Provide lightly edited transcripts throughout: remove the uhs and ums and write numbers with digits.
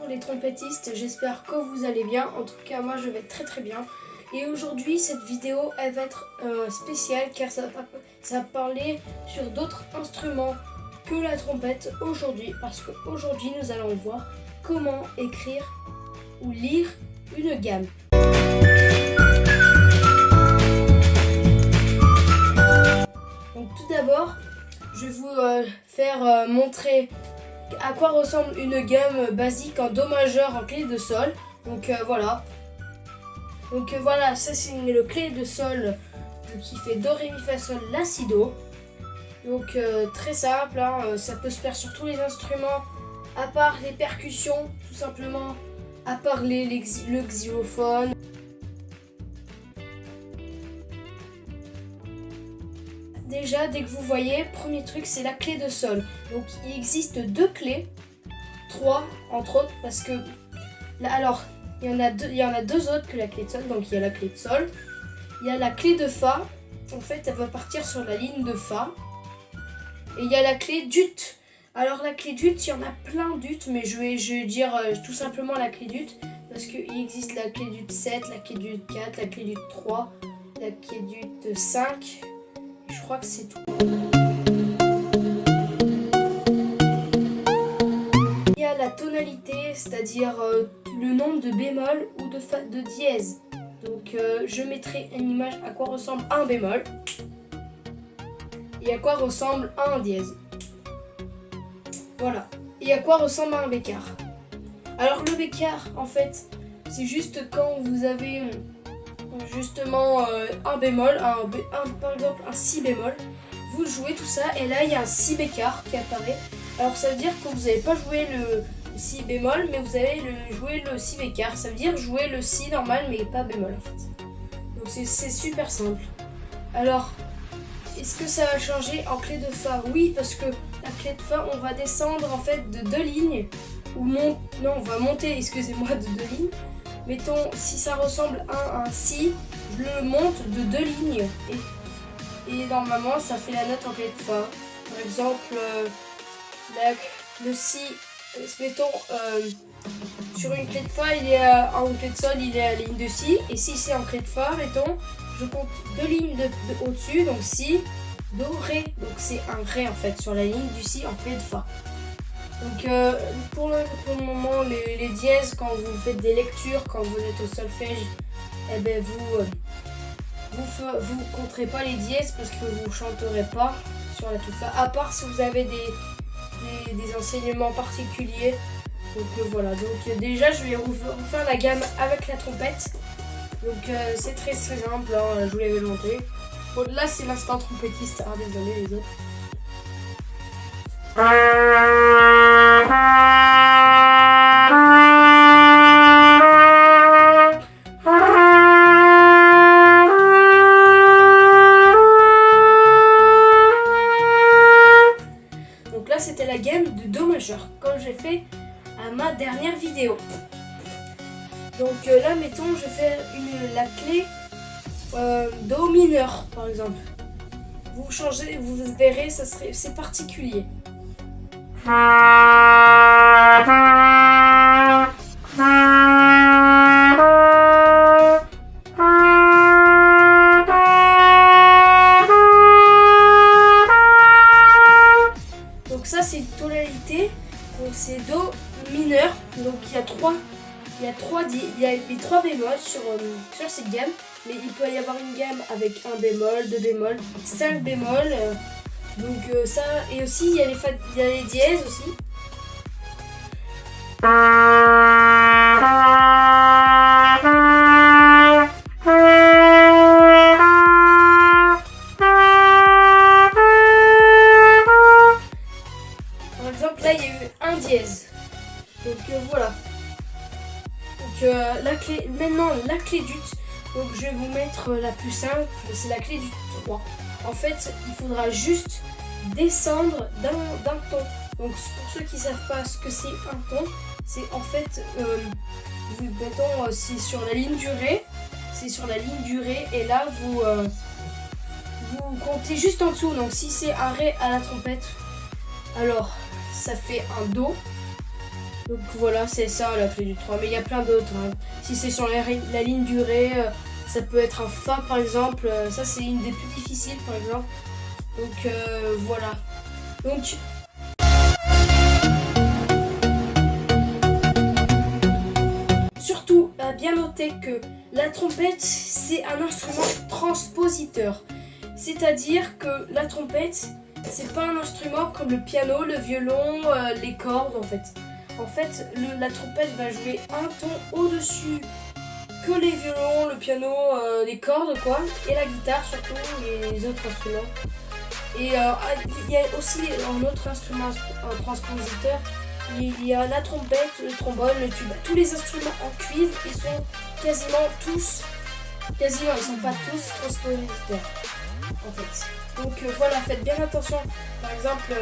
Les trompettistes, j'espère que vous allez bien. En tout cas, moi je vais très bien. Et aujourd'hui, cette vidéo, elle va être spéciale car ça va parler sur d'autres instruments que la trompette aujourd'hui. Parce qu'aujourd'hui, nous allons voir comment écrire ou lire une gamme. Donc tout d'abord, je vais vous faire montrer à quoi ressemble une gamme basique en Do majeur en clé de sol. Donc voilà. Donc voilà, ça c'est le clé de sol qui fait Do, Ré, Mi, Fa, Sol, La, Si, Do. Donc très simple, hein, ça peut se faire sur tous les instruments, à part les percussions, tout simplement, à part le xylophone. Déjà, dès que vous voyez, premier truc, c'est la clé de sol. Donc, il existe deux clés, trois entre autres, parce que là, alors, il y en a deux autres que la clé de sol. Donc, il y a la clé de sol, il y a la clé de Fa. En fait, elle va partir sur la ligne de Fa. Et il y a la clé d'Ut. Alors, la clé d'Ut, il y en a plein d'Ut, mais je vais dire tout simplement la clé d'Ut, parce qu'il existe la clé d'Ut 7, la clé d'Ut 4, la clé d'Ut 3, la clé d'Ut 5. Je crois que c'est tout. Il y a la tonalité, c'est-à-dire le nombre de bémol ou de dièse. Donc je mettrai une image à quoi ressemble un bémol et à quoi ressemble un dièse. Voilà. Et à quoi ressemble un bécard. Alors le bécard, en fait, c'est juste quand vous avez justement un bémol, par exemple un si bémol, vous jouez tout ça et là il y a un si bécard qui apparaît. Alors ça veut dire que vous n'avez pas joué le si bémol, mais vous avez joué le si bécard. Ça veut dire jouer le si normal mais pas bémol en fait. Donc c'est super simple. Alors est-ce que ça va changer en clé de Fa? Oui, parce que la clé de Fa, on va descendre en fait de deux lignes, ou non, on va monter, excusez-moi, de deux lignes. Mettons, si ça ressemble à un si, je le monte de deux lignes et normalement ça fait la note en clé de Fa. Par exemple, le si, mettons, sur une clé de Fa, il est en clé de Sol, il est à la ligne de Si. Et si c'est en clé de Fa, mettons, je compte deux lignes au-dessus, donc Si, Do, Ré. Donc c'est un Ré en fait sur la ligne du Si en clé de Fa. Donc pour le moment, les dièses, quand vous faites des lectures, quand vous êtes au solfège, eh ben vous compterez pas les dièses parce que vous chanterez pas sur la toute Fa, à part si vous avez des enseignements particuliers. Donc voilà, donc déjà je vais vous faire la gamme avec la trompette. Donc c'est très simple, hein, je vous l'avais montré. Bon, là c'est l'instant trompettiste, désolé les autres. Donc là c'était la gamme de Do majeur, comme j'ai fait à ma dernière vidéo. Donc là mettons je fais la clé Do mineur par exemple. Vous changez, vous verrez, c'est particulier. Donc ça c'est une tonalité, donc c'est Do mineur, donc il y a les trois bémols sur cette gamme, mais il peut y avoir une gamme avec un bémol, deux bémols, 5 bémols, donc ça, et aussi il y a les dièses aussi. Par exemple là il y a eu un dièse, donc voilà. Donc maintenant la clé d'Ut, donc je vais vous mettre la plus simple, c'est la clé d'Ut 3. En fait il faudra juste descendre d'un ton. Donc pour ceux qui ne savent pas ce que c'est un ton, c'est en fait, mettons c'est sur la ligne du Ré, et là vous comptez juste en dessous. Donc si c'est un Ré à la trompette, alors ça fait un Do. Donc voilà, c'est ça la clé du 3. Mais il y a plein d'autres. Hein. Si c'est sur la ligne du Ré, ça peut être un Fa par exemple. Ça c'est une des plus difficiles par exemple. Donc voilà. Donc surtout à bien noter que la trompette c'est un instrument transpositeur. C'est-à-dire que la trompette c'est pas un instrument comme le piano, le violon, les cordes en fait. En fait, la trompette va jouer un ton au-dessus que les violons, le piano, les cordes quoi, et la guitare surtout, et les autres instruments. Et il y a aussi un autre instrument, un transpositeur. Il y a la trompette, le trombone, le tuba. Tous les instruments en cuivre, ils sont quasiment, ils sont pas tous transpositeurs en fait. Donc voilà, faites bien attention. Par exemple,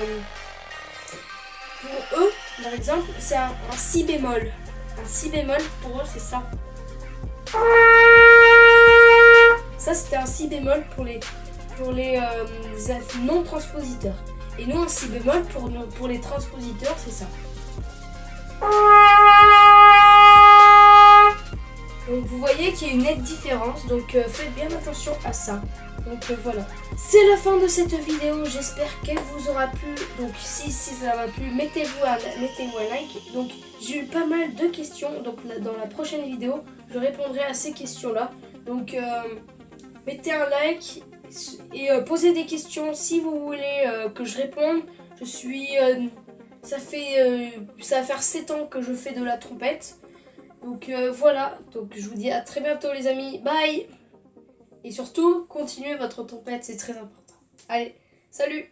pour eux, par exemple, c'est un si bémol. Un si bémol, pour eux, c'est ça. Ça, c'était un si bémol pour les non-transpositeurs. Et nous, un si bémol pour les transpositeurs, c'est ça. Donc vous voyez qu'il y a une nette différence, donc faites bien attention à ça. Donc voilà. C'est la fin de cette vidéo, j'espère qu'elle vous aura plu. Donc si ça m'a plu, mettez-vous un like. Donc j'ai eu pas mal de questions, donc dans la prochaine vidéo, je répondrai à ces questions-là. Donc mettez un like et posez des questions si vous voulez que je réponde. Je suis... ça va faire 7 ans que je fais de la trompette. Donc voilà, donc je vous dis à très bientôt les amis, bye. Et surtout, continuez votre trompette, c'est très important. Allez, salut.